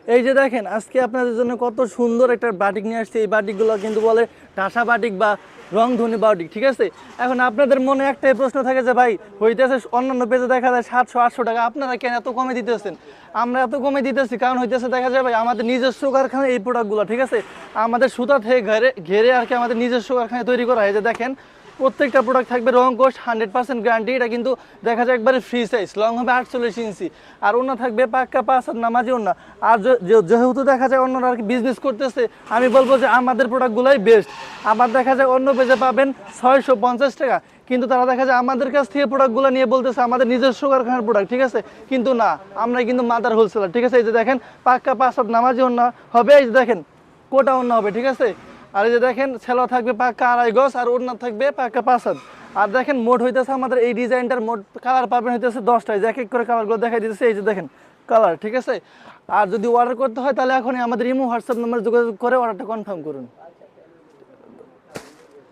এই যে দেখেন আজকে আপনাদের জন্য কত সুন্দর একটা বাটিক নিয়ে আসছে। এই বাটিকগুলো কিন্তু বলে ঢাসা বাটিক বা রংধনী বাটিক, ঠিক আছে। এখন আপনাদের মনে একটাই প্রশ্ন থাকে যে ভাই হইতেছে অন্যান্য পেজে দেখা যায় 700-800 টাকা, আপনারা কেন এত কমে দিতেছেন? আমরা এত কমে দিতেছি কারণ হইতেছে দেখা যায় ভাই আমাদের নিজস্ব কারখানা এই প্রোডাক্টগুলো, ঠিক আছে। আমাদের সুতা থেকে ঘেরে ঘেরে আর কি আমাদের নিজস্ব কারখানায় তৈরি করা হয়। যে দেখেন প্রত্যেকটা প্রোডাক্ট থাকবে রং কোর্স 100% গ্যারান্টি। এটা কিন্তু দেখা যায় একবারে ফ্রি সাইজ, লং হবে 48 ইঞ্চি, আর অন্য থাকবে পাক্কা 5 হাত নামাজি অন্য। আর যেহেতু দেখা যায় অন্যরা আর কি বিজনেস করতেছে, আমি বলবো যে আমাদের প্রোডাক্টগুলোই বেস্ট। আবার দেখা যায় অন্য পেজে পাবেন 650 টাকা, কিন্তু তারা দেখা যায় আমাদের কাছ থেকে প্রোডাক্টগুলো নিয়ে বলতেছে আমাদের নিজস্ব কারখানার প্রোডাক্ট, ঠিক আছে। কিন্তু না, আমরা কিন্তু মাদার হোলসেলার, ঠিক আছে। এই যে দেখেন পাক্কা 5 হাত নামাজি অন্য হবে, এই যে দেখেন কোটা অন্য হবে, ঠিক আছে। আর এই যে দেখেন ছেলা থাকবে পাক্কা 2.5 গজ, আর ওড়না থাকবে পাক্কা 5 হাত। আর দেখেন মোট হইতেছে আমাদের এই ডিজাইনটার মোট কালার পাবেন হইতেছে 10টায়, যে এক এক করে কালারগুলো দেখাই দিতেছে। এই যে দেখেন কালার, ঠিক আছে। আর যদি অর্ডার করতে হয় তাহলে এখনই আমাদের ইমো হোয়াটসঅ্যাপ নাম্বার যোগাযোগ করে অর্ডারটা কনফার্ম করুন।